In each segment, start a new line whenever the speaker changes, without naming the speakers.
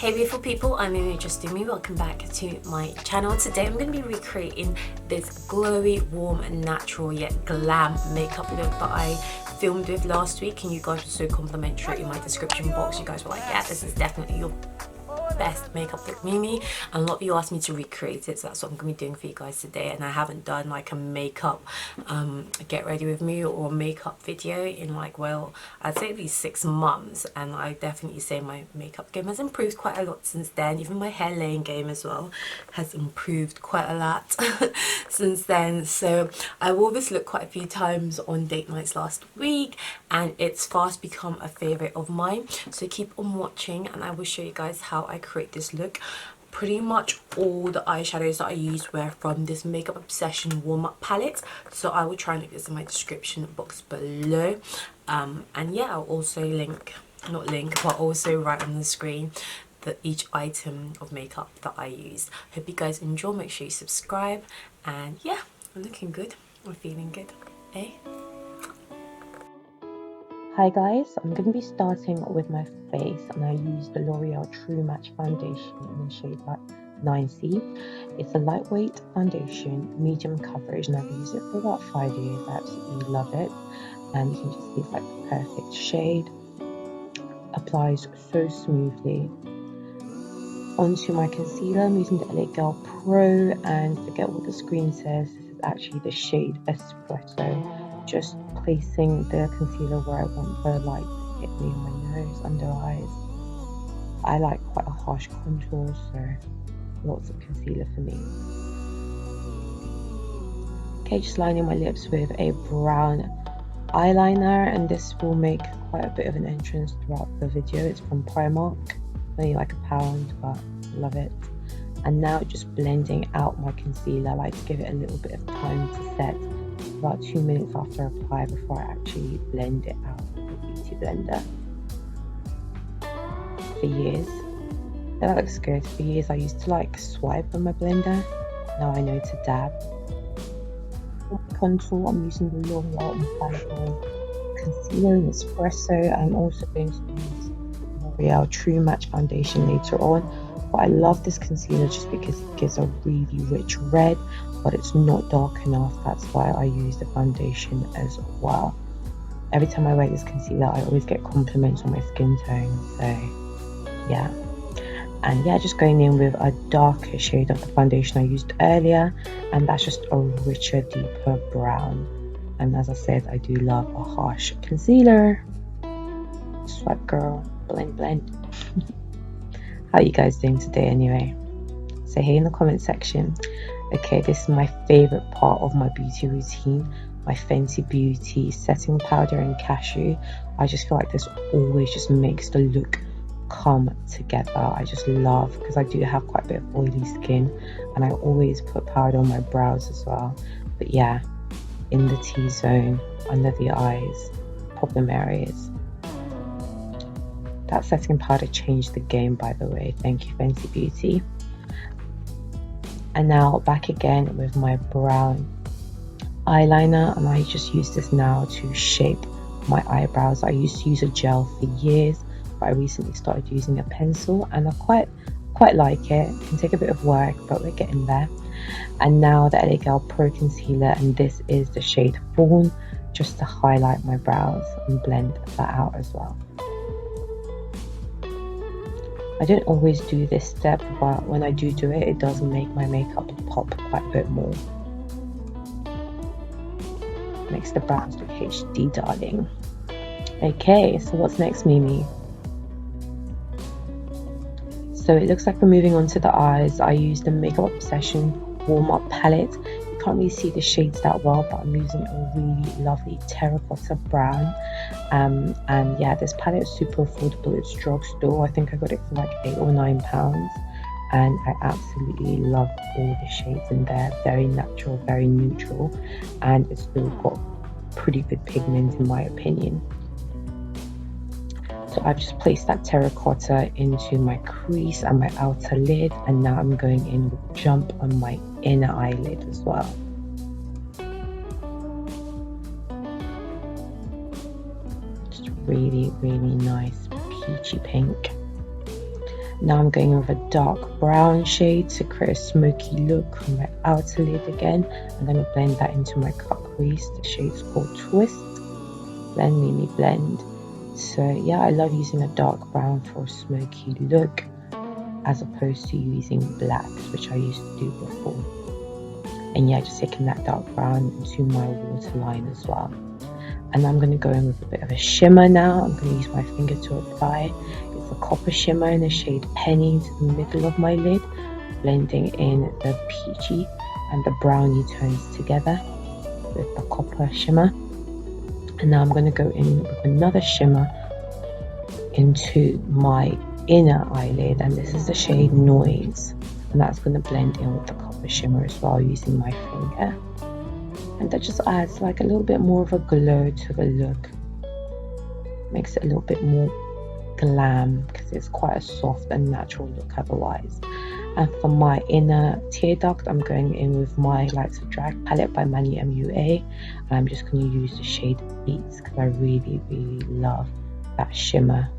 Hey beautiful people, I'm Amy Just Do Me. Welcome back to my channel. Today I'm going to be recreating this glowy, warm, natural yet glam makeup look that I filmed with last week, and you guys were so complimentary in my description box. You guys were like, yeah, this is definitely your best makeup look, Mimi, and a lot of you asked me to recreate it, so that's what I'm going to be doing for you guys today. And I haven't done like a makeup get ready with me or makeup video in like, well, I'd say at least 6 months, and I definitely say my makeup game has improved quite a lot since then. Even my hair laying game as well has improved quite a lot since then. So I wore this look quite a few times on date nights last week, and it's fast become a favorite of mine, so keep on watching and I will show you guys how I create this look. Pretty much all the eyeshadows that I used were from this Makeup Obsession warm-up palette, so I will try and link this in my description box below. And yeah, I'll also but also write on the screen each item of makeup that I used. Hope you guys enjoy. Make sure you subscribe, and yeah, I'm looking good, I'm feeling good, eh?
Hi guys, I'm going to be starting with my face, and I use the L'Oreal True Match foundation in the shade 9C. It's a lightweight foundation, medium coverage, and I've used it for about 5 years. I absolutely love it, and you can just see it's like the perfect shade. Applies so smoothly. Onto my concealer, I'm using the LA Girl Pro, and forget what the screen says, this is actually the shade Espresso. Just placing the concealer where I want the light to hit me on my nose, under eyes. I like quite a harsh contour, so lots of concealer for me. Okay, just lining my lips with a brown eyeliner, and this will make quite a bit of an entrance throughout the video. It's from Primark, only like £1, but I love it. And now just blending out my concealer. I like to give it a little bit of time to set, about 2 minutes after I apply, before I actually blend it out with the beauty blender. For years, that looks good. For years I used to like swipe on my blender, now I know to dab. For contour, I'm using the L'Oreal Infallible Concealer in Espresso. I'm also going to use L'Oreal True Match foundation later on, but I love this concealer just because it gives a really rich red, but it's not dark enough. That's why I use the foundation as well. Every time I wear this concealer, I always get compliments on my skin tone, so yeah. And yeah, just going in with a darker shade of the foundation I used earlier, and that's just a richer, deeper brown. And as I said, I do love a harsh concealer. Swipe girl, blend blend. How are you guys doing today anyway? Say hey in the comment section. Okay, this is my favorite part of my beauty routine, my Fenty Beauty setting powder and cashew. I just feel like this always just makes the look come together. I just love, because I do have quite a bit of oily skin, and I always put powder on my brows as well. But yeah, in the T-zone, under the eyes, problem areas. That setting powder changed the game, by the way. Thank you, Fenty Beauty. And now back again with my brown eyeliner, and I just use this now to shape my eyebrows. I used to use a gel for years, but I recently started using a pencil, and I quite like it. It can take a bit of work, but we're getting there. And now the LA Girl Pro Concealer, and this is the shade Fawn, just to highlight my brows and blend that out as well. I don't always do this step, but when I do it, it does make my makeup pop quite a bit more. Makes the brows look HD, darling. Okay, so what's next, Mimi? So it looks like we're moving on to the eyes. I used the Makeup Obsession warm-up palette. You can't really see the shades that well, but I'm using a really lovely terracotta brown. And yeah, this palette is super affordable. It's drugstore. I think I got it for like £8 or £9, and I absolutely love all the shades in there. Very natural, very neutral, and it's still got pretty good pigment in my opinion. So I've just placed that terracotta into my crease and my outer lid, and now I'm going in with Jump on my inner eyelid as well. Just really, really nice peachy pink. Now I'm going with a dark brown shade to create a smoky look on my outer lid again. I'm going to blend that into my cut crease. The shade's called Twist. Blend, mini blend. So yeah, I love using a dark brown for a smoky look as opposed to using blacks, which I used to do before. And yeah, just taking that dark brown into my waterline as well. And I'm going to go in with a bit of a shimmer now. I'm going to use my finger to apply. It's a copper shimmer in the shade Penny into the middle of my lid, blending in the peachy and the brownie tones together with the copper shimmer. And now I'm going to go in with another shimmer into my inner eyelid, and this is the shade Noise, and that's going to blend in with the copper shimmer as well using my finger. And that just adds like a little bit more of a glow to the look, makes it a little bit more glam because it's quite a soft and natural look otherwise. And for my inner tear duct, I'm going in with my Lights of Drag palette by Manny MUA, and I'm just going to use the shade Beats because I really love that shimmer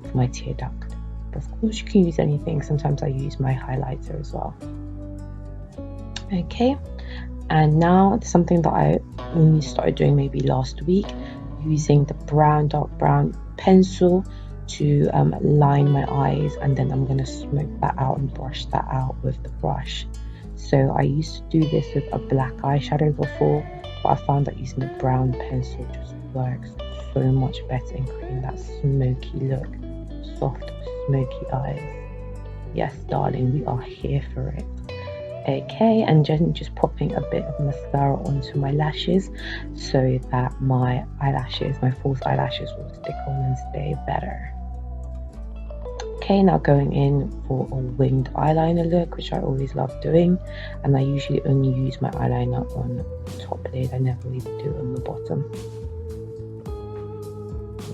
for my tear duct. But of course you can use anything. Sometimes I use my highlighter as well. Okay, and now something that I only started doing maybe last week, using the dark brown pencil to line my eyes, and then I'm going to smoke that out and brush that out with the brush. So I used to do this with a black eyeshadow before, but I found that using a brown pencil just works so much better in creating that smoky look, soft smoky eyes. Yes darling, we are here for it. Okay, and just popping a bit of mascara onto my lashes so that my false eyelashes will stick on and stay better. Okay, now going in for a winged eyeliner look, which I always love doing, and I usually only use my eyeliner on the top lid. I never really do it on the bottom.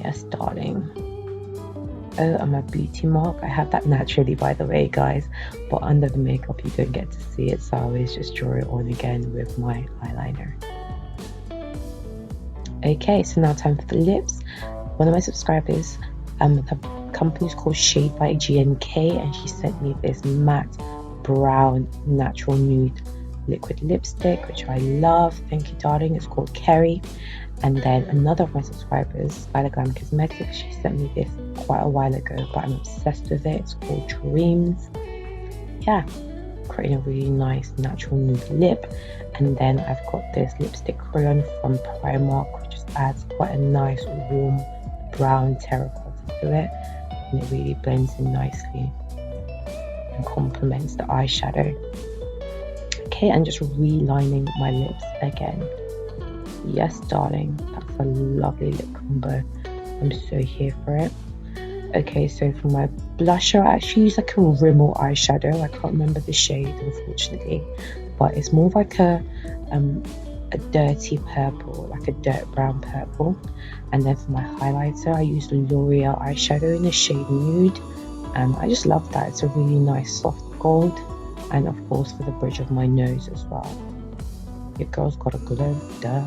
Yes darling. Oh, I'm a beauty mark. I have that naturally, by the way, guys, but under the makeup you don't get to see it, so I always just draw it on again with my eyeliner. Okay, so now time for the lips. One of my subscribers, the company's called Shade by GNK, and she sent me this matte brown natural nude liquid lipstick, which I love. Thank you darling. It's called Kerry. And then another of my subscribers, by the Glam Cosmetics, she sent me this quite a while ago, but I'm obsessed with it. It's called Dreams. Yeah, creating a really nice natural nude lip. And then I've got this lipstick crayon from Primark, which just adds quite a nice warm brown terracotta to it, and it really blends in nicely and complements the eyeshadow. Okay, and just relining my lips again. Yes darling, that's a lovely lip combo. I'm so here for it. Okay, so for my blusher, I actually use like a Rimmel eyeshadow. I can't remember the shade unfortunately, but it's more like a dirty purple, like a dirt brown purple. And then for my highlighter, I use the L'Oreal eyeshadow in the shade Nude, and I just love that. It's a really nice soft gold. And of course for the bridge of my nose as well. Your girl's got a glow, duh.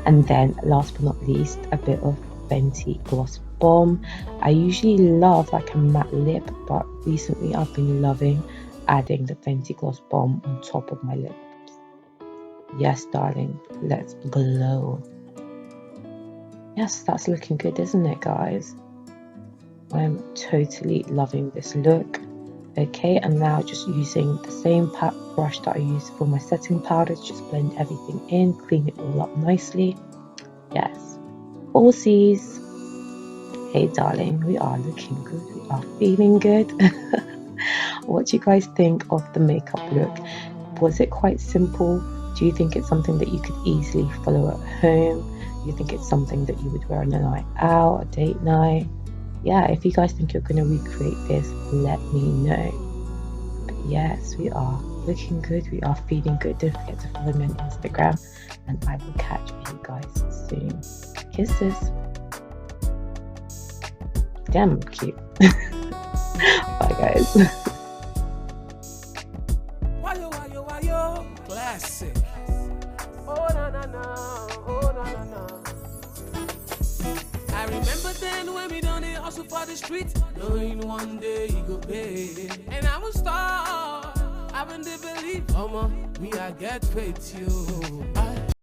And then last but not least, a bit of Fenty Gloss Bomb. I usually love like a matte lip, but recently I've been loving adding the Fenty Gloss Bomb on top of my lips. Yes darling, let's glow. Yes, that's looking good, isn't it guys? I'm totally loving this look. Okay, and now just using the same brush that I used for my setting powder to just blend everything in, clean it all up nicely. Yes, Aussies. Hey darling, we are looking good, we are feeling good. What do you guys think of the makeup look? Was it quite simple? Do you think it's something that you could easily follow at home? Do you think it's something that you would wear on a night out, a date night? Yeah, if you guys think you're going to recreate this, let me know. But yes, we are looking good, we are feeling good. Don't forget to follow me on Instagram, and I will catch you guys soon. Kisses. Damn cute. Bye guys.
Classic. Oh na na na, oh na na na. I remember then when when we done it, hustle for the street, knowing one day he go pay. And I will start, I wouldn't believe, me I get paid too.